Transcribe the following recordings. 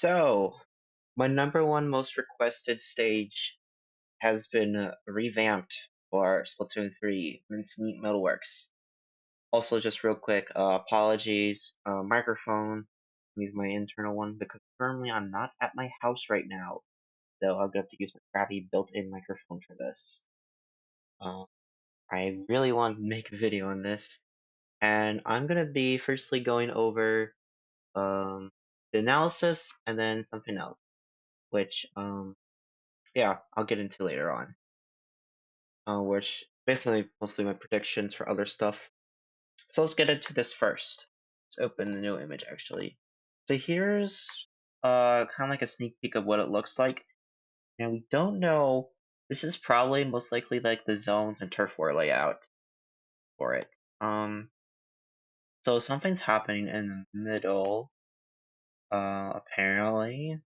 So, my number one most requested stage has been revamped for Splatoon 3, Mincemeat Metalworks. Also, just real quick, apologies, microphone, use my internal one because currently I'm not at my house right now, so I'm gonna have to use my crappy built-in microphone for this. Uh, I really want to make a video on this, and I'm gonna be firstly going over the analysis and then something else, which yeah, I'll get into later on. Which basically mostly my predictions for other stuff. So let's get into this first. Let's open the new image actually. So here's kind of like a sneak peek of what it looks like. And we don't know. This is probably most likely like the zones and turf war layout for it. Um, so something's happening in the middle. Apparently,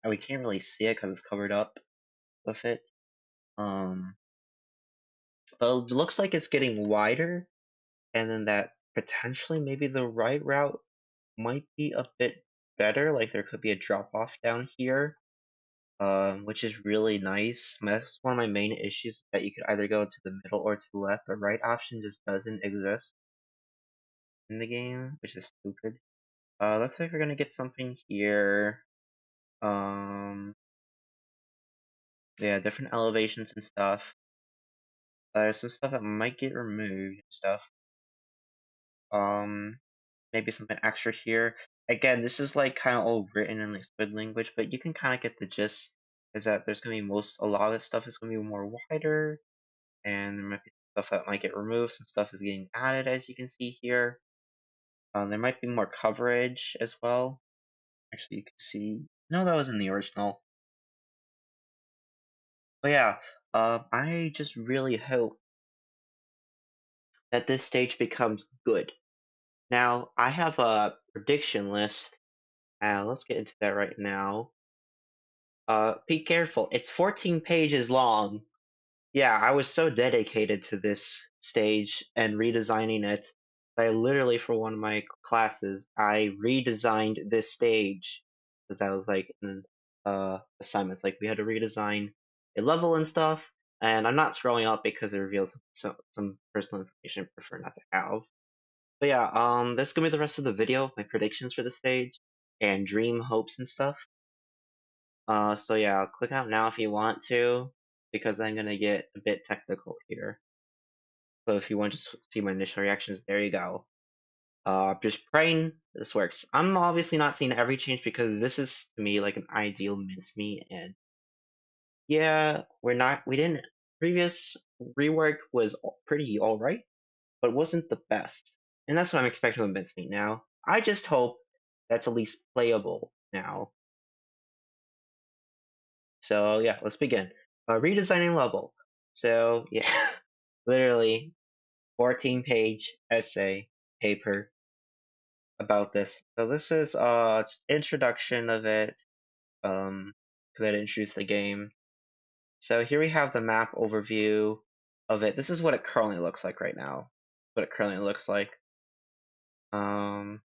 and we can't really see it because it's covered up with it. Um, but it looks like it's getting wider, and then that potentially maybe the right route might be a bit better. Like there could be a drop off down here, which is really nice. That's one of my main issues, that you could either go to the middle or to the left. The right option just doesn't exist in the game, which is stupid. Looks like we're gonna get something here. Um, yeah, different elevations and stuff. There's some stuff that might get removed and stuff. Um, maybe something extra here. Again, this is like kind of all written in like squid language, but you can kind of get the gist. Is that there's gonna be a lot of this stuff is gonna be more wider, and there might be stuff that might get removed. Some stuff is getting added, as you can see here. There might be more coverage as well. Actually, you can see. No, that was in the original. But yeah, I just really hope that this stage becomes good. Now, I have a prediction list. Let's get into that right now. Be careful. It's 14 pages long. Yeah, I was so dedicated to this stage and redesigning it. I literally, for one of my classes, I redesigned this stage because I was like in assignments. Like we had to redesign a level and stuff. And I'm not scrolling up because it reveals some personal information I prefer not to have. But yeah, that's gonna be the rest of the video. My predictions for the stage and dream hopes and stuff. So yeah, click out now if you want to, because I'm gonna get a bit technical here. So if you want to see my initial reactions, there you go. Just praying this works. I'm obviously not seeing every change because this is to me like an ideal mincemeat, and yeah, we didn't. Previous rework was pretty alright, but wasn't the best, and that's what I'm expecting with mincemeat now. I just hope that's at least playable now. So yeah, let's begin. Redesigning level. So yeah, literally 14-page essay paper about this. So this is just introduction of it. Because I introduced the game. So here we have the map overview of it. This is what it currently looks like right now. What it currently looks like. Um,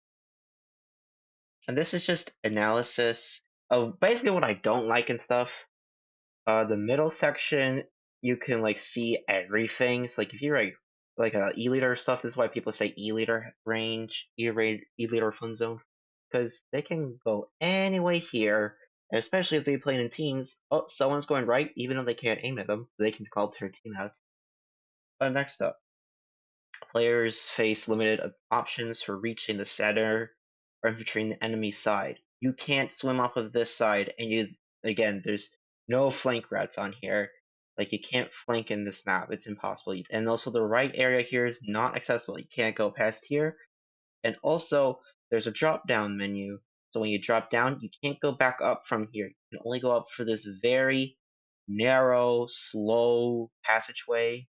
and this is just analysis of basically what I don't like and stuff. The middle section, you can like see everything. So like if you're like a E-liter stuff, this is why people say E-liter range, E-liter fun zone, because they can go any way here, and especially if they play in teams. Oh, someone's going right, even though they can't aim at them, they can call their team out. Next up, players face limited options for reaching the center or infiltrating the enemy side. You can't swim off of this side, and there's no flank routes on here. Like you can't flank in this map; it's impossible. And also, the right area here is not accessible. You can't go past here. And also, there's a drop down menu. So when you drop down, you can't go back up from here. You can only go up for this very narrow, slow passageway.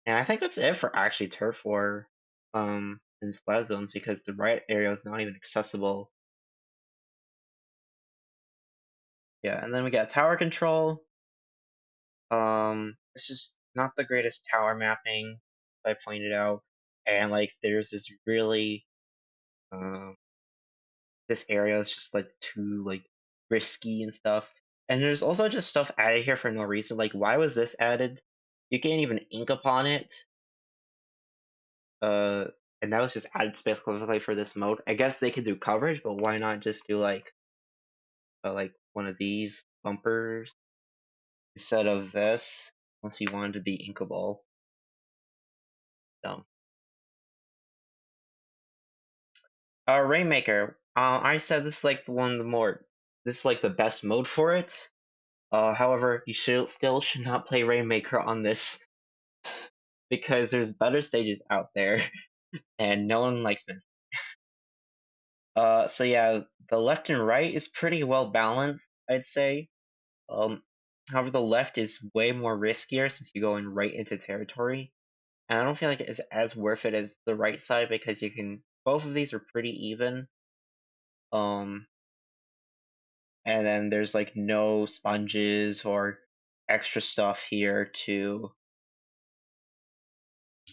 And I think that's it for actually turf war in splat zones, because the right area is not even accessible. Yeah, and then we got tower control. It's just not the greatest tower mapping, I pointed out. And like there's this really this area is just like too like risky and stuff. And there's also just stuff added here for no reason. Like, why was this added? You can't even ink upon it. Uh, and that was just added specifically for this mode. I guess they could do coverage, but why not just do like one of these bumpers instead of this? Unless you wanted to be inkable. Dumb. Rainmaker. I said this is like this is like the best mode for it. However, you still should not play Rainmaker on this because there's better stages out there, and no one likes this. So yeah, the left and right is pretty well balanced, I'd say. Um, However, the left is way more riskier since you're going right into territory, and I don't feel like it's as worth it as the right side because you can. Both of these are pretty even. Um, and then there's like no sponges or extra stuff here to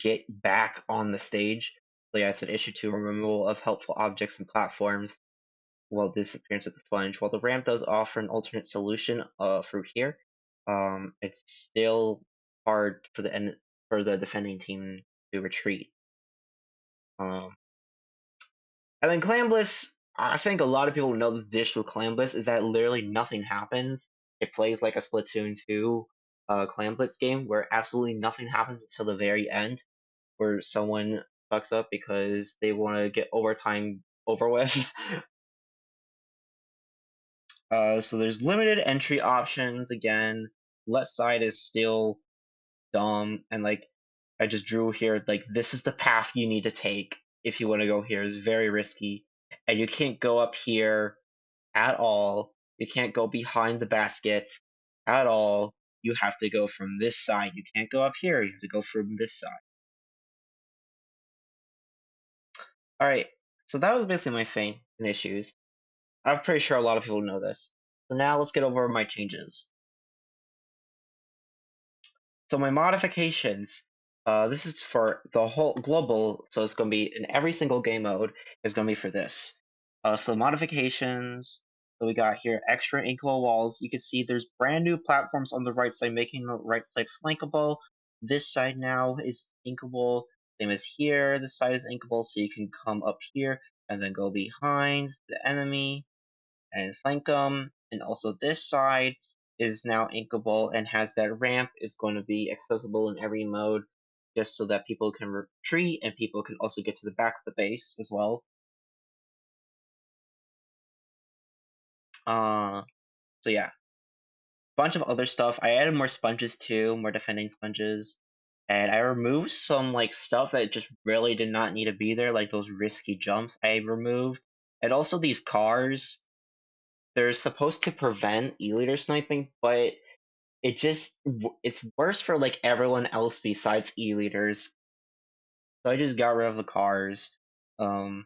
get back on the stage. So yeah, it's an issue to removal of helpful objects and platforms while disappearance of the sponge. While the ramp does offer an alternate solution through here, it's still hard for the defending team to retreat. And then Clan Bliss, I think a lot of people know the dish with Clan Bliss is that literally nothing happens. It plays like a Splatoon 2 Clan Blitz game where absolutely nothing happens until the very end, where someone fucks up because they want to get overtime over with. So there's limited entry options again. Left side is still dumb, and like I just drew here, like this is the path you need to take if you want to go here. It's very risky, and you can't go up here at all. You can't go behind the basket at all. You have to go from this side. You can't go up here. You have to go from this side. All right. So that was basically my thing and issues. I'm pretty sure a lot of people know this. So now let's get over my changes. So my modifications, this is for the whole global, so it's going to be in every single game mode is going to be for this. So modifications, so we got here extra inkable walls. You can see there's brand new platforms on the right side, making the right side flankable. This side now is inkable, same as here. This side is inkable, so you can come up here and then go behind the enemy and flank them. And also this side is now inkable and has that ramp is going to be accessible in every mode just so that people can retreat and people can also get to the back of the base as well. So yeah, bunch of other stuff. I added more sponges too, more defending sponges. And I removed some like stuff that just really did not need to be there, like those risky jumps I removed. And also these cars, they're supposed to prevent e-leader sniping, but it's worse for like everyone else besides e-leaders. So I just got rid of the cars. And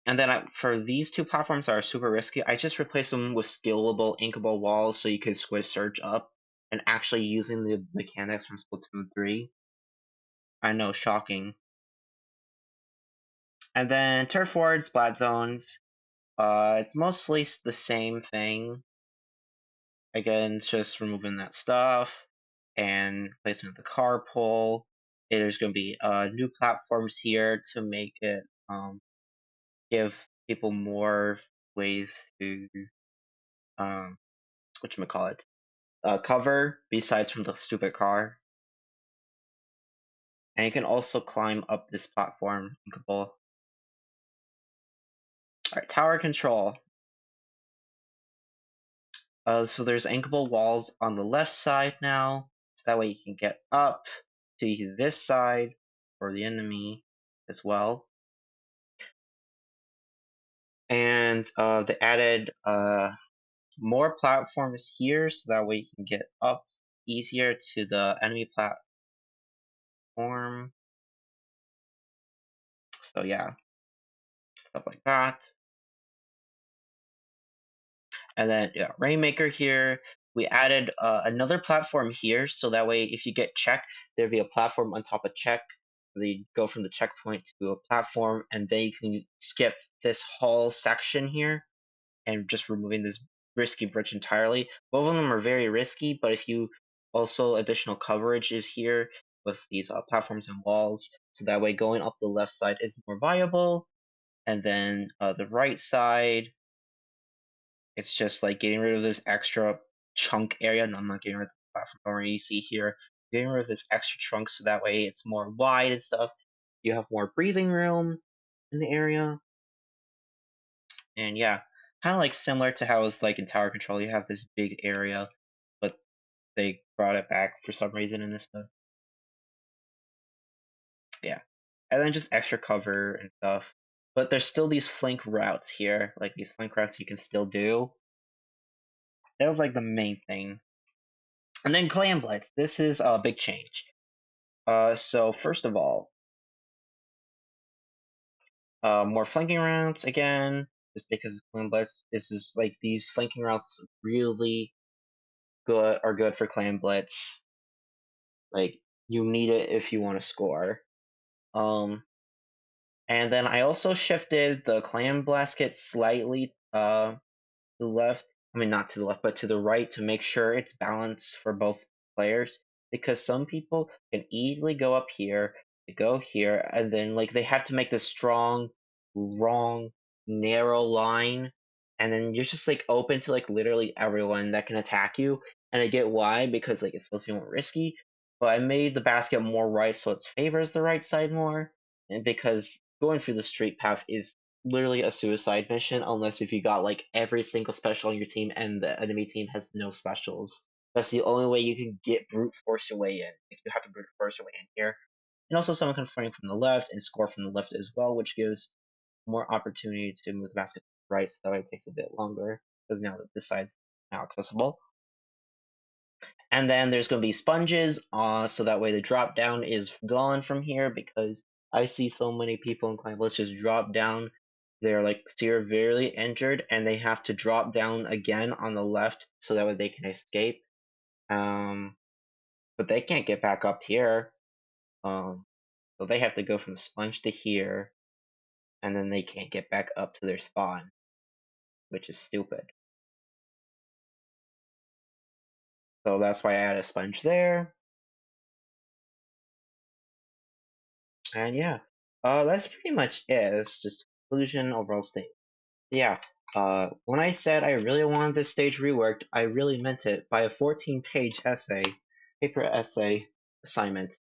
then for these two platforms that are super risky, I just replaced them with scalable inkable walls so you can squish surge up and actually using the mechanics from Splatoon 3. I know, shocking. And then turf ward, splat zones. It's mostly the same thing. Again, it's just removing that stuff and placement of the carpool. There's going to be new platforms here to make it give people more ways to whatchamacallit, cover besides from the stupid car. And you can also climb up this platform. All right, tower control. So there's inkable walls on the left side now, so that way you can get up to this side for the enemy as well. And they added more platforms here, so that way you can get up easier to the enemy platform. So yeah, stuff like that. And then yeah, Rainmaker here. We added another platform here, so that way if you get check, there'd be a platform on top of check. They go from the checkpoint to a platform, and then you can skip this whole section here and just removing this risky bridge entirely. Both of them are very risky, but if you also additional coverage is here with these platforms and walls, so that way going up the left side is more viable, and then the right side, it's just like getting rid of this extra chunk area. No, I'm not getting rid of the platform already. You see here, getting rid of this extra chunk so that way it's more wide and stuff. You have more breathing room in the area. And yeah, kind of like similar to how it's like in Tower Control, you have this big area, but they brought it back for some reason in this mode. Yeah. And then just extra cover and stuff. But there's still these flank routes here. Like these flank routes you can still do. That was like the main thing. And then Clan Blitz. This is a big change. So first of all, more flanking routes again, just because of Clan Blitz. This is like these flanking routes really are good for Clan Blitz. Like you need it if you want to score. Um, and then I also shifted the Clan Blasket slightly to the left. I mean, not to the left, but to the right to make sure it's balanced for both players. Because some people can easily go up here, they go here, and then like they have to make this strong, wrong, narrow line, and then you're just like open to like literally everyone that can attack you. And I get why, because like it's supposed to be more risky. But I made the basket more right so it favors the right side more. And because going through the street path is literally a suicide mission unless if you got like every single special on your team and the enemy team has no specials. That's the only way you can get brute force your way in. Like, you have to brute force your way in here. And also someone confronting from the left and score from the left as well, which gives more opportunity to move the basket to the right, so that way it takes a bit longer because now this side's now accessible. And then there's going to be sponges, so that way the drop down is gone from here because I see so many people in Climb Let's just drop down. They're like severely injured and they have to drop down again on the left so that way they can escape. But they can't get back up here. So they have to go from sponge to here and then they can't get back up to their spawn, which is stupid. So that's why I added a sponge there. And yeah, that's pretty much it. It's just conclusion, overall state. Yeah, when I said I really wanted this stage reworked, I really meant it by a 14-page essay, paper essay assignment.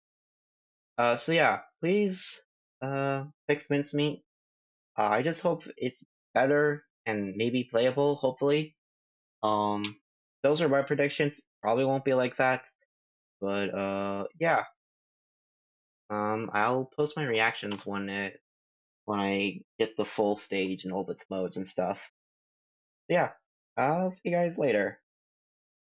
So yeah, please fix Mincemeat. I just hope it's better and maybe playable, hopefully. Those are my predictions. Probably won't be like that, but yeah. I'll post my reactions when I get the full stage and all of its modes and stuff. Yeah, I'll see you guys later.